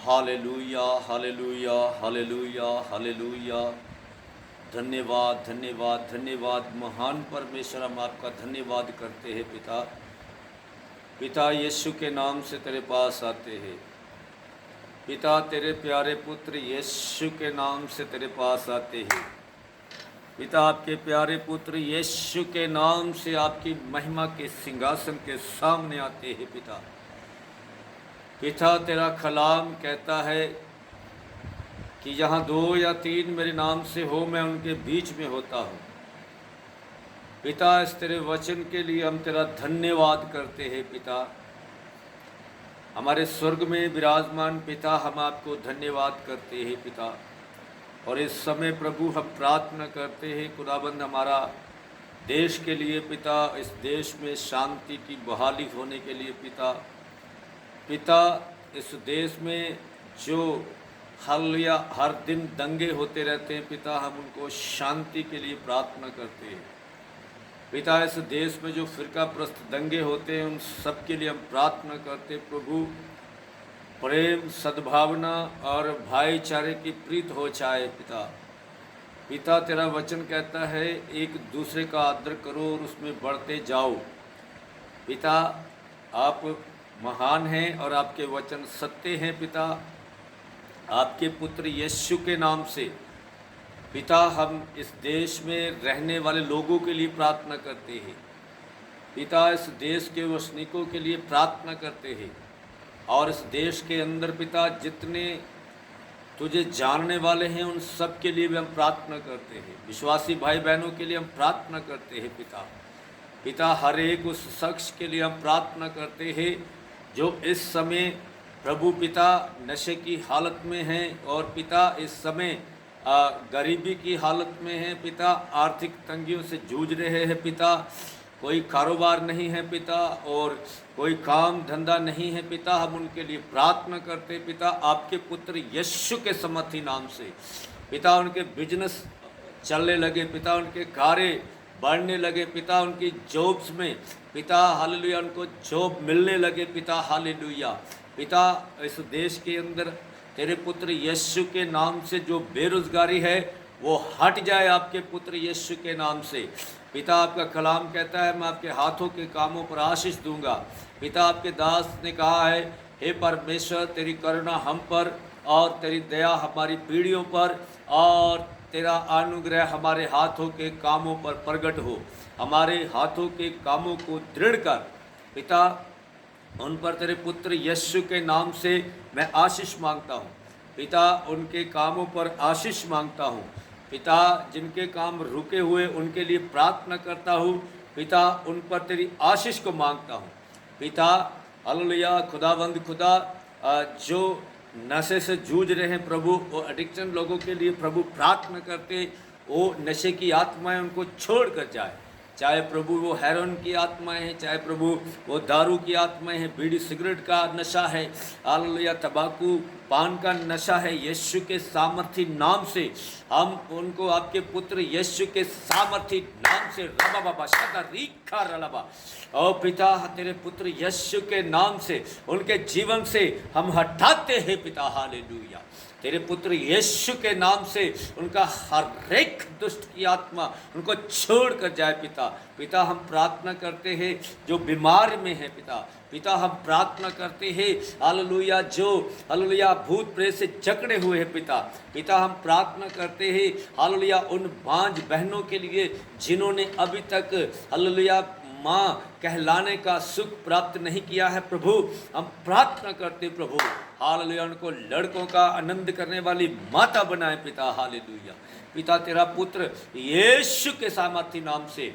Hallelujah, hallelujah, hallelujah, hallelujah. धन्यवाद, धन्यवाद, धन्यवाद महान परमेश्वर, हम आपका धन्यवाद करते हैं पिता। पिता यीशु के नाम से तेरे पास आते हैं पिता, तेरे प्यारे पुत्र यीशु के नाम से तेरे पास आते हैं पिता। आपके प्यारे पुत्र यीशु के नाम से आपकी महिमा के सिंहासन के सामने आते हैं पिता। पिता, तेरा कलाम कहता है कि जहाँ 2 या 3 मेरे नाम से हो, मैं उनके बीच में होता हूँ। पिता, इस तेरे वचन के लिए हम तेरा धन्यवाद करते हैं पिता। हमारे स्वर्ग में विराजमान पिता, हम आपको धन्यवाद करते हैं पिता। और इस समय प्रभु हम प्रार्थना करते हैं खुदाबंद, हमारा देश के लिए पिता, इस देश में शांति की बहाली होने के लिए पिता। पिता, इस देश में जो हर दिन दंगे होते रहते हैं पिता, हम उनको शांति के लिए प्रार्थना करते हैं पिता। इस देश में जो फिरकाप्रस्त दंगे होते हैं, उन सब के लिए हम प्रार्थना करते प्रभु। प्रेम, सद्भावना और भाईचारे की प्रीत हो जाए पिता। पिता, तेरा वचन कहता है एक दूसरे का आदर करो और उसमें बढ़ते जाओ। पिता, आप महान हैं और आपके वचन सत्य हैं पिता। आपके पुत्र यीशु के नाम से पिता, हम इस देश में रहने वाले लोगों के लिए प्रार्थना करते हैं पिता। इस देश के वसनीकों के लिए प्रार्थना करते हैं और इस देश के अंदर पिता, जितने तुझे जानने वाले हैं उन सब के लिए भी हम प्रार्थना करते हैं। विश्वासी भाई बहनों के लिए हम प्रार्थना करते हैं पिता। पिता, हर एक उस शख्स के लिए हम प्रार्थना करते हैं जो इस समय प्रभु पिता नशे की हालत में हैं और पिता इस समय गरीबी की हालत में हैं पिता। आर्थिक तंगियों से जूझ रहे हैं पिता। कोई कारोबार नहीं है पिता और कोई काम धंधा नहीं है पिता। हम उनके लिए प्रार्थना करते पिता, आपके पुत्र यीशु के समर्थी नाम से पिता। उनके बिजनेस चलने लगे पिता, उनके कार्य बढ़ने लगे पिता, उनकी जॉब्स में पिता हालेलुया उनको जॉब मिलने लगे पिता हालेलुया। पिता, इस देश के अंदर तेरे पुत्र यीशु के नाम से जो बेरोजगारी है वो हट जाए आपके पुत्र यीशु के नाम से पिता। आपका कलाम कहता है मैं आपके हाथों के कामों पर आशीष दूंगा पिता। आपके दास ने कहा है, हे परमेश्वर, तेरी करुणा हम पर और तेरी दया हमारी पीढ़ियों पर और तेरा अनुग्रह हमारे हाथों के कामों पर प्रकट हो। हमारे हाथों के कामों को दृढ़ कर पिता, उन पर तेरे पुत्र यीशु के नाम से मैं आशीष मांगता हूँ पिता। उनके कामों पर आशीष मांगता हूँ पिता। जिनके काम रुके हुए उनके लिए प्रार्थना करता हूँ पिता। उन पर तेरी आशीष को मांगता हूँ पिता। हालेलुया खुदावंद खुदा, जो नशे से जूझ रहे हैं प्रभु, वो एडिक्शन लोगों के लिए प्रभु प्रार्थना करते, वो नशे की आत्माएं उनको छोड़ कर जाए। चाहे प्रभु वो हेरोइन की आत्माएं हैं, चाहे प्रभु वो दारू की आत्माएं हैं, बीड़ी सिगरेट का नशा है, हालेलुया तंबाकू पान का नशा है, यीशु के सामर्थी नाम से हम उनको आपके पुत्र यीशु के सामर्थी नाम से रबा बाबा शका रीखा रलबा ओ पिता, तेरे पुत्र यीशु के नाम से उनके जीवन से हम हटाते हैं पिता हालेलुया। तेरे पुत्र यीशु के नाम से उनका हर एक दुष्ट की आत्मा उनको छोड़ कर जाए पिता। पिता, हम प्रार्थना करते हैं जो बीमार में है पिता। पिता, हम प्रार्थना करते हैं हालेलुया जो हालेलुया भूत प्रेत से जकड़े हुए हैं पिता। पिता, हम प्रार्थना करते हैं हालेलुया उन बांझ बहनों के लिए जिन्होंने अभी तक हालेलुया माँ कहलाने का सुख प्राप्त नहीं किया है प्रभु। हम प्रार्थना करते प्रभु हालेलुया उनको लड़कों का आनंद करने वाली माता बनाए पिता हालेलुया। पिता, तेरा पुत्र यीशु के सामर्थी नाम से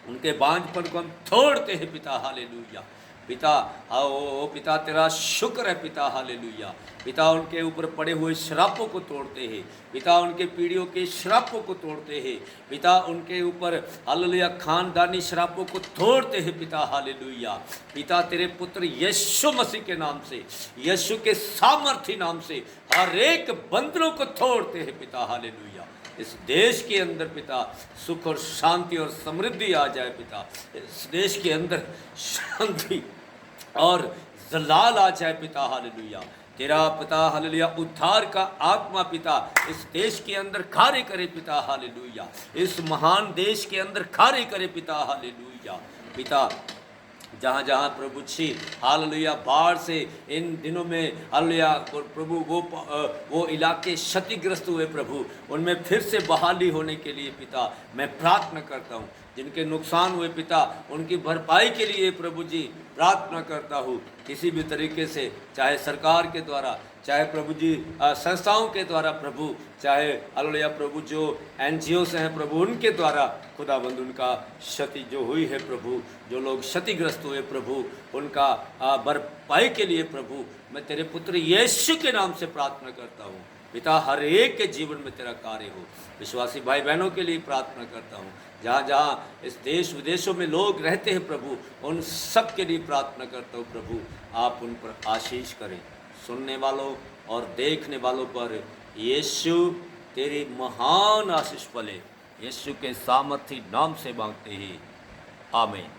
उनके बांझपन को हम तोड़ते हैं पिता हालेलुया। पिता, ओ पिता, तेरा शुक्र है पिता हालेलुया। पिता, उनके ऊपर पड़े हुए श्रापों को तोड़ते हैं पिता। उनके पीढ़ियों के श्रापों को तोड़ते हैं पिता। उनके ऊपर हालेलुया खानदानी श्रापों को तोड़ते हैं पिता हालेलुया। पिता, तेरे पुत्र यीशु मसीह के नाम से, यीशु के सामर्थी नाम से हर एक बंधनों को तोड़ते हैं पिता हालेलुया। इस देश के अंदर पिता सुख और शांति और समृद्धि आ जाए पिता। इस देश के अंदर शांति और जलाल आ जाए पिता हालेलुया। तेरा पिता हालेलुया उद्धार का आत्मा पिता इस देश के अंदर कार्य करे पिता हालेलुया, इस महान देश के अंदर कार्य करे पिता हालेलुया। पिता जहाँ जहाँ प्रभु जी हालेलुया बाढ़ से इन दिनों में हालेलुया प्रभु वो इलाके क्षतिग्रस्त हुए प्रभु, उनमें फिर से बहाली होने के लिए पिता मैं प्रार्थना करता हूँ। जिनके नुकसान हुए पिता उनकी भरपाई के लिए प्रभु जी प्रार्थना करता हूँ। किसी भी तरीके से चाहे सरकार के द्वारा, चाहे प्रभु जी संस्थाओं के द्वारा प्रभु, चाहे हालेलुया प्रभु जो NGOs हैं प्रभु उनके द्वारा खुदाबंद उनका क्षति जो हुई है प्रभु, जो लोग क्षतिग्रस्त हुए प्रभु उनका भरपाई के लिए प्रभु मैं तेरे पुत्र यीशु के नाम से प्रार्थना करता हूँ। पिता हर एक के जीवन में तेरा कार्य हो। विश्वासी भाई बहनों के लिए प्रार्थना करता हूँ, जहाँ जहाँ इस देश विदेशों में लोग रहते हैं प्रभु उन सब के लिए प्रार्थना करता हूँ प्रभु आप उन पर आशीष करें। सुनने वालों और देखने वालों पर यीशु तेरी महान आशीष फले, यीशु के सामर्थी नाम से मांगते ही आमीन।